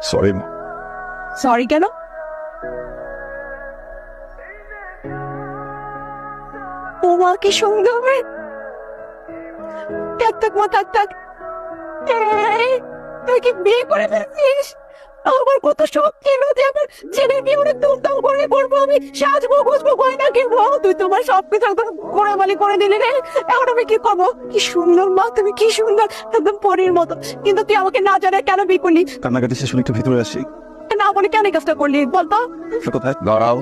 Sorry. Sorry কেন? ও মা কি সুন্দর, থাক মা থাক। তুই কি বিয়ে করে ফেলছিস? আমার কত শখ ছিল যে আমার ছেলের বিয়ে অনেক ধুমধাম করে করবো, আমি সাজবো গুজবো গয়না কিনবো, তুই তোমার সবকিছু একদম গোড়ামালি করে দিলি রে। এখন আমি কি করবো? কি সুন্দর মা, তুমি কি সুন্দর, একদম পরীর মতো। কিন্তু তুই আমাকে না জানায় কেন বিয়ে করলি? কান্নাকাটি শেষ হলে একটু ভিতরে আসি। না বলে কেন এই কাজটা করলি বলতো? কোথায় দাঁড়াও,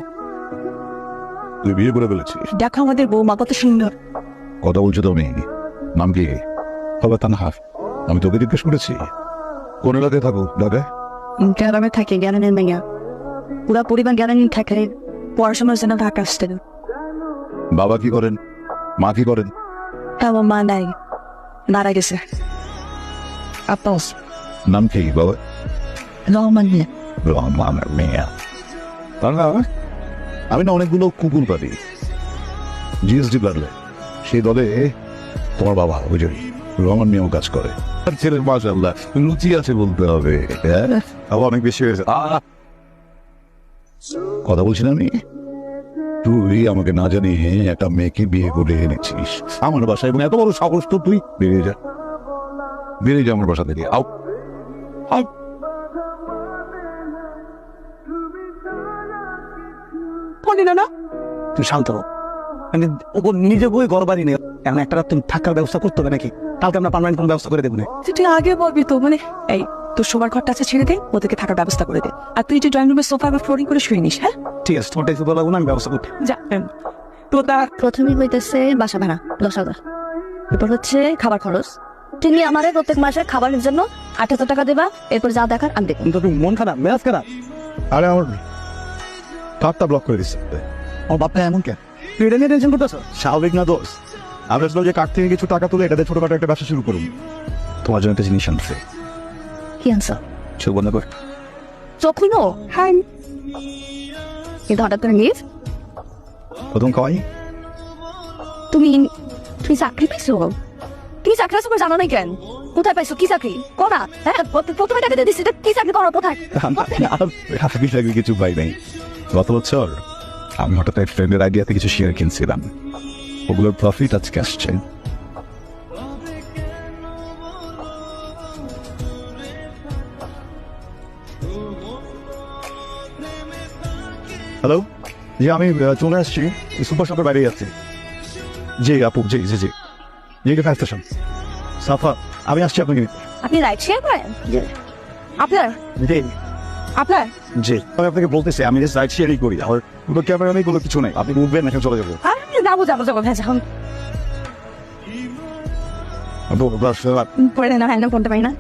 তুই বিয়ে করে ফেলেছিস? দেখো আমাদের বৌমা কত সুন্দর। কথা বলছো তুমি? নাম কি? খবর তানহা। আমি তোকে জিজ্ঞেস করেছি কোন এলাকায় থাকো? ঢাকায়? গ্রামে থাকে, জ্ঞানের মেয়া, পুরা পরিবার জ্ঞানের থাকে, পড়াশোনার জন্য ঢাকা আসতেন। বাবা কি করেন? মা কি করেন? আমার মা নাই, মারা গেছে। আপনার নাম কি বাবা? রহমান মিয়া। রহমানের মেয়া। তানহা, আমি না অনেকগুলো কুকুর পালি, জিএসডি পারলে সেই দলে তোমার বাবা ওই যে রহমান মিয়াও কাজ করে। ছেলের মাশাআল্লাহ রুচি আছে বলতে হবে। হ্যাঁ, আবার অনেক বেশি হয়েছে। কথা বলছি না আমি? তুই আমাকে না জানিয়ে একটা মেয়েকে বিয়ে করে এনেছিস আমার বাসায়, এবং এত বড় সাহস তো তুই! বেরিয়ে যা, বেরিয়ে যা আমার বাসা থেকে। আউ আউ। না তুই শান্ত হো। আমি ওপর নিজে বই ঘর বাড়ি নেই, এখন একটা রাত তুমি থাকার ব্যবস্থা করতে হবে নাকি? কালকে আমরা পার্মানেন্ট কোনো ব্যবস্থা করে দেবো না। তুই আগে বলবি তো, মানে এই তোর শোবার ঘরটা আছে ছেড়ে দে, ওদেরকে থাকার ব্যবস্থা করে দে। আর তুই যে ড্রয়িং রুমের সোফা বা ফ্লোরিং করে শুয়ে নিস। হ্যাঁ ঠিক আছে, তোমার টাইপে বলবো না, আমি ব্যবস্থা করতে। যা। তো তার প্রথমেই হইতেছে বাসা ভাড়া 10,000, এরপর হচ্ছে খাবার খরচ। তুমি আমারে প্রত্যেক মাসে খাবারের জন্য 8,000 টাকা দেবা, এরপর যা দেখার আমি দেখবো। কিন্তু তুমি মন খারাপ, মেজাজ খারাপ। আরে আমার কার্ডটা ব্লক করে দিচ্ছে। আমার বাপটা এমন কেন? তুই এটা নিয়ে টেনশন করতেছ? স্বাভাবিক না দোষ। আমি আসলে যে কার্ড থেকে কিছু টাকা তুলে এটাতে ছোটখাটো একটা ব্যবসা শুরু করুন। তোমার জন্য একটা জিনিস আনছে। কি আনছো? চোখ বন্ধ কর। চোখুনো? হ্যাঁ, কিন্তু হঠাৎ করে মিস, প্রথম খাওয়াই। তুমি তুমি চাকরি পাইছো? তুমি চাকরি পাইছো জানো না কেন? কোথায় পাইছো? কি চাকরি করা? হ্যাঁ, প্রথমে টাকা দিয়ে দিচ্ছি, কি চাকরি করো? কোথায়? আমি কিছু পাই নাই। গত বছর আমি হঠাৎ এক ফ্রেন্ডের আইডিয়াতে কিছু শেয়ার কিনছিলাম, ওগুলোর প্রফিট আজকে আসছে। হ্যালো, জি আমি চলে আসছি, সুপার শপের বাইরে যাচ্ছি। জি আপু, জি জি জি জি, ফায়ার স্টেশন সাফা। আমি আসছি আপনাকে। আপনি রাইড শেয়ার করেন? আপনার জি আপনার জি, আমি আপনাকে বলতেছি আমি যে রাইড শেয়ারই করি, আমার কোনো ক্যামেরা নেই, কোনো কিছু নেই। আপনি উঠবেন, এখন চলে যাবো। যাবো হ্যাঁ, যখন পরে না হ্যান্ডেল করতে পারি না।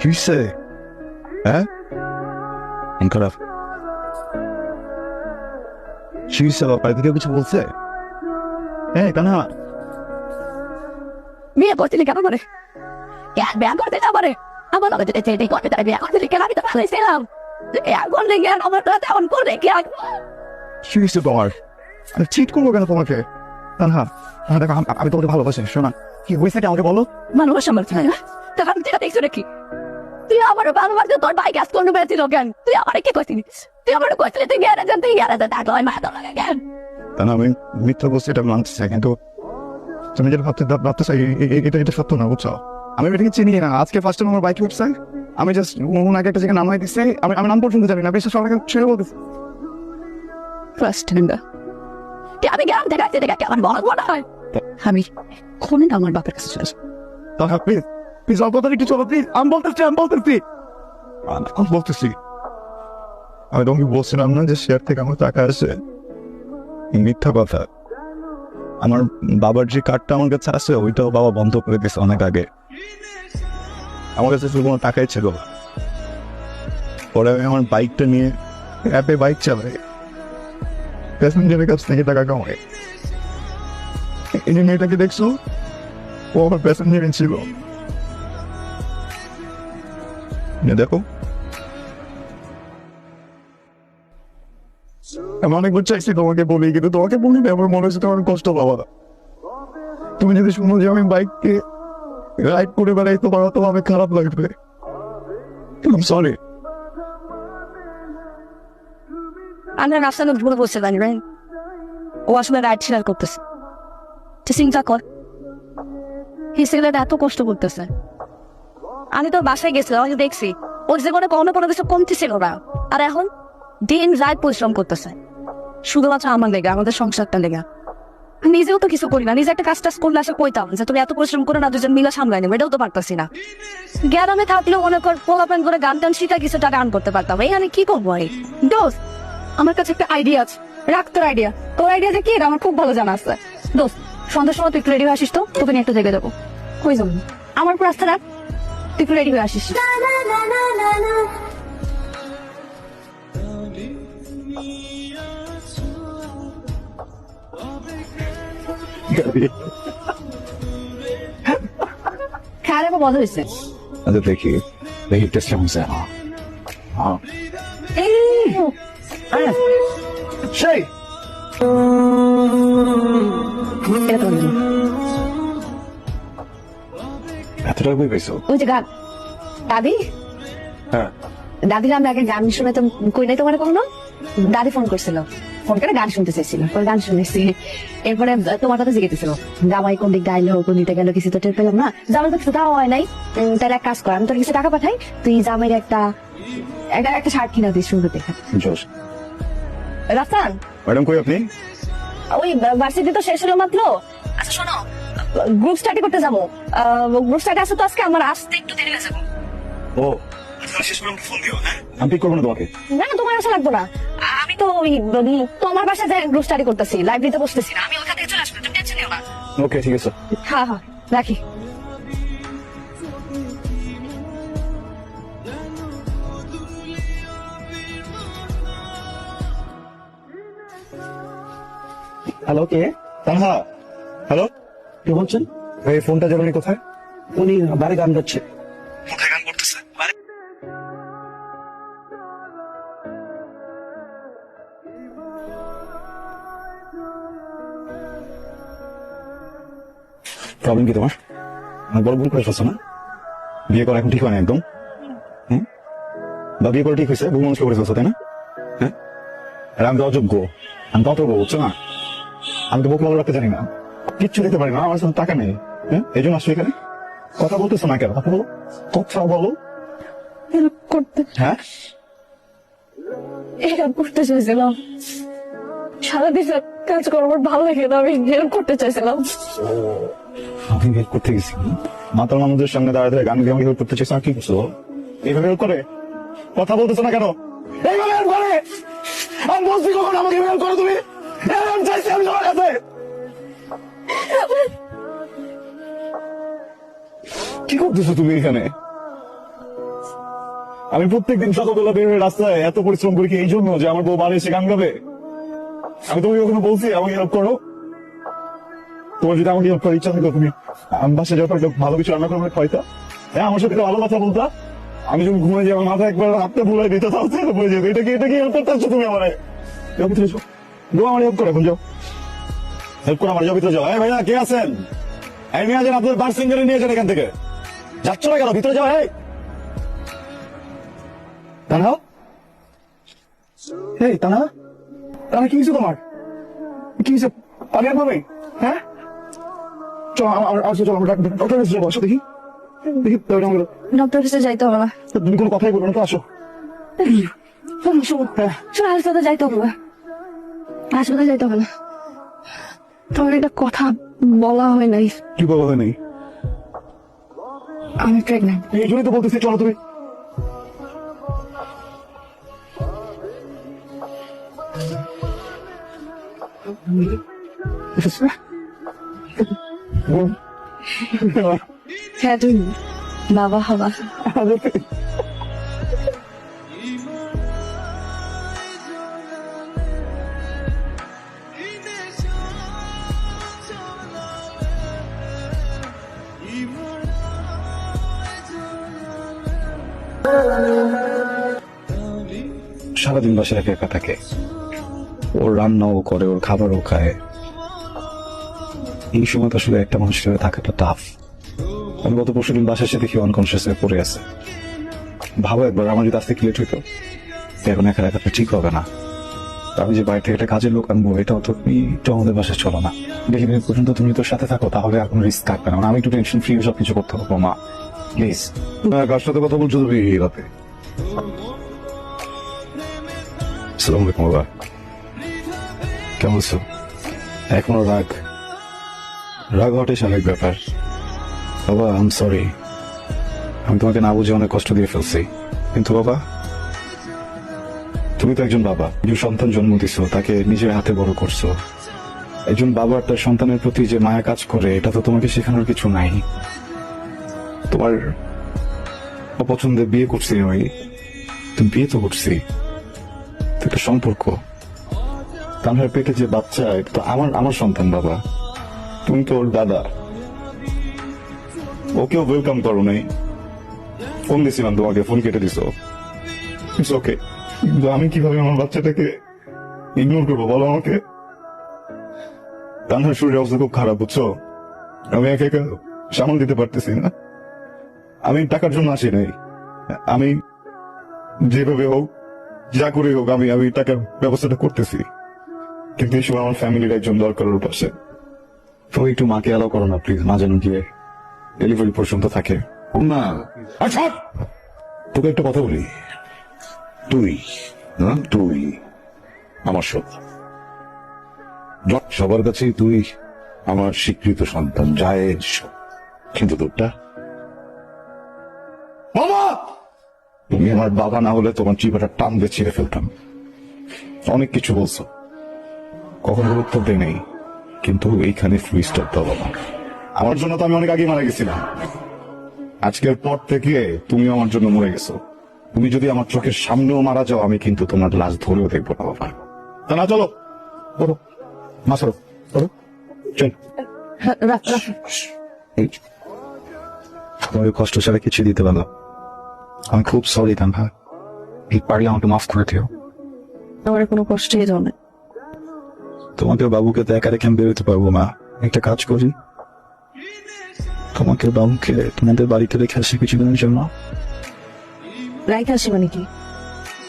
কিসে? হ্যাঁ, খারাপ শিশা বাবা থেকে কিছু বলছে? হ্যাঁ কেন? বিয়ে করছিলি কেন করে? বিয়ে করতে না পারে আমার লগে যেতে চেয়ে করতে তারা বিয়ে করছিলি কেন? আমি তো ভালোই ছিলাম। এখন দেখি আমার তো তেমন করে কি শিশা তোমার চিট করবো কেন তোমাকে? না দেখো, আমি তোমাকে ভালোবাসি। শোনা, কি হয়েছে আমাকে বলো। ভালোবাসা আমার চাই না, তখন যেটা দেখছো নাকি? তুই আমার ভালোবাসা তোর ভাই গ্যাস করতে পেরেছিল কেন? তুই আমার কি করছিলি? তুই আমার করছিলি তুই গ্যারাজে থাকলো মা তো লাগে কেন? তা না, আমি মিথ্যা বলছি এটা মানতে চাই, কিন্তু তুমি যেটা ভাবতে চাই এটা সত্য না, বুঝছো? আমি এটাকে চিনি না, আজকে ফার্স্ট টাইম আমার বাইক উঠছে। আমি জাস্ট ওনাকে একটা জায়গায় নামাই দিচ্ছি, আমি নাম পর্যন্ত জানি না, বিশ্বাস সবাইকে ছেড়ে বলতেছি। ফার্স্ট টাইম আমি গ্রাম থেকে আসতে দেখে কেমন বড় মনে হয়। আমি কোনদিন আমার বাপের কাছে চলে যাবো। তাহলে প্লিজ প্লিজ অল্প তারিখ চলো, প্লিজ। আমি বলতেছি আমি তোমাকে বলছিলাম না যে শেয়ার থেকে আমার টাকা আসে? মিথ্যা কথা। আমার বাবার যে কার্ডটা আমার কাছে আছে ওইটাও বাবা বন্ধ করে দিয়েছে অনেক আগে। আমার কাছে শুধু কোনো টাকাই ছিল না। পরে আমি আমার বাইকটা নিয়ে অ্যাপে বাইক চালায়, প্যাসেঞ্জারের কাছ থেকে টাকা কামায়। এই যে মেয়েটাকে দেখছো, ও আমার প্যাসেঞ্জারই ছিল। দেখো, আমি অনেকবার চাইছি তোমাকে বলি, কিন্তু তোমাকে বলি না। আমার মনে হচ্ছে তোমার কষ্ট পাওয়া। তুমি যদি শুনো যে আমি বাইককে রাইড করে বেড়াই, তোমার অত ভাবে খারাপ লাগবে। সরি। আমরা রাস্তায় ভুলে বসে জানি রাইট, ও আসলে রাইড শেয়ার করতেছে। চিন্তা কর, এই ছেলেটা এত কষ্ট করতেছে। আমি তো বাসায় গেছিলাম, আমি দেখছি ওর জীবনে কোনো কোনো কিছু কমতি ছিল না, আর এখন দিন রাত পরিশ্রম করতেছে শুধুমাত্র আমার লেগে, আমাদের সংসারটা লেগে। নিজেও তো কিছু করি না, নিজে একটা কাজ টাজ করলে আসে কইতাম যে তুমি এত পরিশ্রম করে না, দুজন মিলা সামলাই নেবে, এটাও তো পারতাছি না। গ্রামে থাকলেও মনে কর পোলাপান করে গান টান শিখা কিছু টাকা আর্ন করতে পারতাম। এই আমি কি করবো? এই দোস্ত, আমার কাছে একটা আইডিয়া আছে, রাখ তোর আইডিয়া। তোর আইডিয়া যে কি এটা আমার খুব ভালো জানা আছে। দোস্ত, সন্ধ্যার সময় তুই একটু রেডি হয়ে আসিস তো, তোকে নিয়ে একটা জায়গায় যাবো। কই যাবো? আমার উপর আস্থা রাখ, তুই একটু রেডি হয়ে আসিস। খেয়ালে মজা হয়েছে। আচ্ছা দেখি দেখি টেস্ট কেমন হচ্ছে। সেই এতটা বই পেয়েছো? ওই যে গান দাদি, হ্যাঁ, দাদির আমরা আগে গান শুনে তো কই নাই তোমার কখনো। দাদি ফোন করছিল, ফোন করে গান শুনতে চাইছিল, পরে গান শুনেছি। এরপরে তোমার কথা জিজ্ঞেসছিল জামাই কোন দিক গাইলো, কোন দিকটা গেল, কিছু তো টের পেলাম না। জামাই তো কিছু দেওয়া হয় নাই। তাহলে এক কাজ কর, আমি তোর কিছু টাকা পাঠাই, তুই জামাইয়ের একটা একটা শার্ট কিনা দিস সুন্দর দেখে। জোস। রাফসান, ম্যাডাম কই আপনি? ওই ভার্সিটি তো শেষ হলো মাত্র। আচ্ছা শোনো, গ্রুপ স্টাডি করতে যাবো। গ্রুপ স্টাডি আছে তো আজকে, আমার আসতে একটু দেরি হয়ে যাবে। ও শেষ করে ফোন দিও। হ্যাঁ, আমি পিক করবো না তোমাকে। না না, তোমার আসা লাগবো না। আমি তো ওই তোমার বাসায় যাই গ্রুপ স্টাডি করতেছি, লাইব্রেরিতে বসতেছি না। আমি ওখান থেকে চলে আসবো, তুমি টেনশন নিও না। ওকে ঠিক আছে। হ্যাঁ হ্যাঁ, রাখি। হ্যালো, কে? তানহা, হ্যালো, কে বলছেন? এই ফোনটা যাবেন কোথায়? উনি বাড়ি গান গাচ্ছে। কোথায় গান করতেছে? প্রবলেম কি তোমার? অনেক বড় ভুল করে ফেলছো না? বিয়ে করা এখন ঠিক হয় না একদম। হ্যাঁ, বা বিয়ে করা ঠিক হয়েছে, ভুল মানুষকে করে ফেলছো, তাই না? হ্যাঁ, আর আমি তো অযোগ্য, আমি তো অতর্ব, বুঝছো না? আমি তো বুক ভালো রাখতে জানি না, কিচ্ছু দিতে পারি না, আমার সাথে টাকা নেই। হ্যাঁ, এই জন্য আসছো এখানে। কথা বলতেছো না কেন? কথা বলো, কথা বলো। হেল্প করতে, হ্যাঁ, হেল্প করতে চাইছিলাম। সারাদিন কাজ করা আমার ভালো লাগে না, আমি হেল্প করতে চাইছিলাম। আমি হেল্প করতে গেছি, মাতাল মানুষদের সামনে দাঁড়ায় দাঁড়ায় গান গেয়ে হেল্প করতে চাইছো। আর কি করছো? এইভাবে হেল্প করে? কথা বলতেছো না কেন? এইভাবে হেল্প করে? আমি বলছি কখন আমাকে হেল্প করো তুমি? আমি চাইছি, আমি তোমার কাছে। কি করতেছো তুমি এখানে? আমি প্রত্যেকদিন সকালবেলা বের হয়ে রাস্তায় এত পরিশ্রম করি কি এই জন্য যে আমার বউ বাড়ি এসে গান গাবে? আমি তোমাকে কখনো বলছি আমাকে হেল্প করো? তোমার যদি আমাকে হেল্প করার ইচ্ছা থাকো, তুমি আমি বাসায় যখন ভালো কিছু রান্না করবে খাইতা। হ্যাঁ, আমার সাথে ভালো কথা বলতা। আমি যখন ঘুমাই যাই আমার মাথা একবার হাতটা ভুলাই দিত, তাও বলে যেত। এটা কি হেল্প করতে আসছো তুমি আমার? ভিতরে যাও, আমার হেল্প করো, এখন যাও, হেল্প করো আমার। যাও ভিতরে যাও। হ্যাঁ ভাইয়া, কে আছেন? এই নিয়ে যান, আপনার বার সিঙ্গারে নিয়ে যান এখান থেকে। যাচ্ছ না কেন? ভিতরে যাও। এই তানা, এই তানা, তানা, কি হয়েছে তোমার? কি হয়েছে? আমি আর ভাবে, হ্যাঁ, চল আমরা ডক্টর কাছে যাবো। আসো, দেখি দেখি। ডক্টর কাছে যাইতে হবে না। তুমি কোনো কথাই বলবো না তো, আসো। শোনো, হাসপাতালে যাইতে হবে না, হাসপাতালে যাইতে হবে না। তোমার একটা কথা বলা হয় নাই। কি বলা হয় নাই? আমি প্রেগনেন্ট। এই জন্যই তো বলতেছি চলো তুমি। হ্যাঁ, তুমি বাবা হবা। সারাদিন বাসায় একা একা থাকে, ওর রান্নাও করে, ওর খাবারও খায়। এই সময় তো আসলে একটা মানুষের সাথে থাকাটা টাফ। আমি গত পরশুদিন বাসায় এসে দেখি আনকনসিয়াস হয়ে পড়ে আছে। ভাবো একবার, আমার যদি আজকে ক্লিয়ার হইতো, এখন একা একাটা ঠিক হবে না। আমি যে বাড়ি থেকে একটা কাজের লোক আনবো, এটাও তো একটু আমাদের বাসায় চলো না। ডেলিভারি পর্যন্ত তুমি তোর সাথে থাকো, তাহলে আর কোনো রিস্ক থাকবে না। মানে আমি একটু টেনশন ফ্রি সবকিছু করতে পারবো। মা প্লিজ। কার সাথে কথা বলছো তুমি এই রাতে? আসসালামু আলাইকুম বাবা। কেমন আছো? এখনো রাগ হটে স্বাভাবিক ব্যাপার। বাবা আই এম সরি, আমি তোমাকে না বুঝে অনেক কষ্ট দিয়ে ফেলছি। কিন্তু বাবা, তুমি তো একজন বাবা, একজন সন্তান জন্ম দিছো, তাকে নিজের হাতে বড় করছো। একজন বাবার তার সন্তানের প্রতি যে মায়া কাজ করে, এটা তো তোমাকে শেখানোর কিছু নাই। তোমার অপছন্দে বিয়ে করছি আমি, তুমি বিয়ে তো করছি, তো একটা সম্পর্ক। তানহার পেটে যে বাচ্চা, এটা তো আমার সন্তান বাবা। তুমি তো ওর দাদা, ওকেও ওয়েলকাম করো নাই। ফোন দিয়েছিলাম তোমাকে, ফোন কেটে দিছো। ইটস ওকে, কিন্তু আমি কিভাবে আমার বাচ্চাটাকে ইগনোর করবো বলো আমাকে? তানহার শরীরের অবস্থা খুব খারাপ, বুঝছো? আমি একা একা সামাল দিতে পারতেছি না। আমি টাকার জন্য আসি নাই, আমি যেভাবে হোক, যা করে হোক, আমি টাকার ব্যবস্থাটা করতেছি। কিন্তু এই সময় আমার ফ্যামিলির একজন দরকার ওর পাশে। তুমি একটু মাকে অ্যালাউ করো না প্লিজ, মা যেন গিয়ে ডেলিভারি পর্যন্ত থাকে। না, আচ্ছা তোকে একটা কথা বলি। তুই আমার সব, সবার কাছেই তুই আমার স্বীকৃত সন্তান, জায়েজ। কিন্তু তোরটা, বাবা, তুমি আমার বাবা না হলে তোমার চিপাটা টান দিয়ে ছিঁড়ে ফেলতাম। অনেক কিছু বলছো, কখনো উত্তর দেয় নেই, কিন্তু এইখানে ফুল স্টপ দাও বাবা। আমার জন্য তো আমি অনেক আগে মারা গেছিলাম। আজকের পর থেকে তুমি আমার জন্য মরে গেছো। তুমি যদি আমার চোখের সামনেও মারা যাও, আমি কিন্তু তোমার লাশ ধরেও দেখবো না বাবা। তা না, চলো বলো, মা সরো, চল। তোমাকে কষ্ট ছাড়া কিছু দিতে পারলো। আমি খুব সরি তানহা, পারলে আমাকে মাফ করে দিও। আমার কোনো কষ্টই দাও না। তোমাকে বাবুকে তো একা রেখে আমি বেরোতে পারবো না। একটা কাজ করি, তোমাকে বাবুকে তোমাদের বাড়িতে রেখে আসি কিছুদিনের জন্য। রাইখে আসি মানে কি?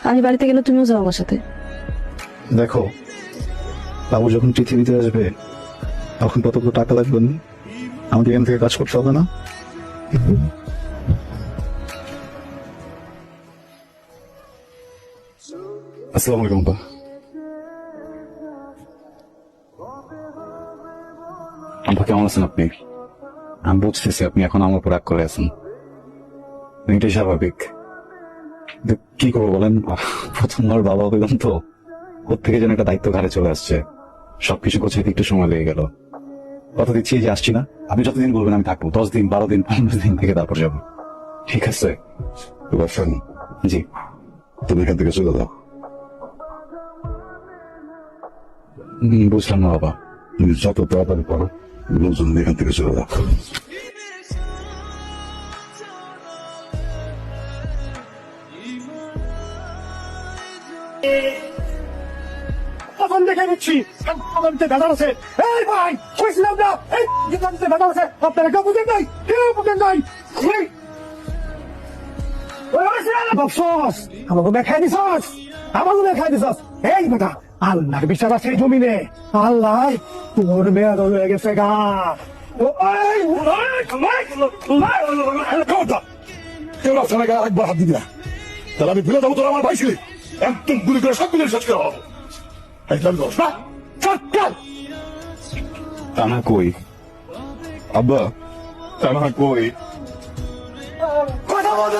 আমি বাড়িতে গেলে তুমিও যাও আমার সাথে। দেখো, বাবু যখন পৃথিবীতে আসবে, তখন কতগুলো টাকা লাগবে না? আমাদের এখান থেকে কাজ করতে হবে না? আসসালামু আলাইকুম বা। আব্বা কেমন আছেন আপনি? আমি বুঝতেছি আপনি এখন আমার উপর রাগ করে আছেন, এটাই স্বাভাবিক। কিন্তু কি করবো বলেন, প্রথমবার বাবা হইলাম তো, ওর থেকে যেন একটা দায়িত্ব ঘাড়ে চলে আসছে। সবকিছু গোছাইতে একটু সময় লেগে গেল। কথা দিচ্ছি যে আসছি না, আপনি যতদিন বলবেন আমি থাকবো, 10 দিন 12 দিন 15 দিন থেকে তারপর যাবো। ঠিক আছে? শোন, জি। তুমি এখান থেকে চলে যাও। বুঝলাম না বাবা। তুমি যত তাড়াতাড়ি পারো লোকজন এখান থেকে চলে যাও। এখন দেখে নিচ্ছি ব্যাপার আছে। এই ভাই, বুঝলাম না, এই ব্যাপার আছে, আপনারা কেউ বুঝেন নাই, কেউ বুঝেন নাই। আমাকে দেখাই দিছস, আমাকে দেখাই দিছস। এই বেটা, আল্লাহর বিচার আছে এই জমিনে। আল্লাহ তোর মেয়াদ হয়ে গেছে গা। একবার হাত দিবি না, তাহলে আমি ভুলে যাবো তোর আমার ভাই ছিলি। একদম গুলি করে সব মিলে শেষ করে হবো। তানা কই? আব্বা, তারা কই? কথা বলতে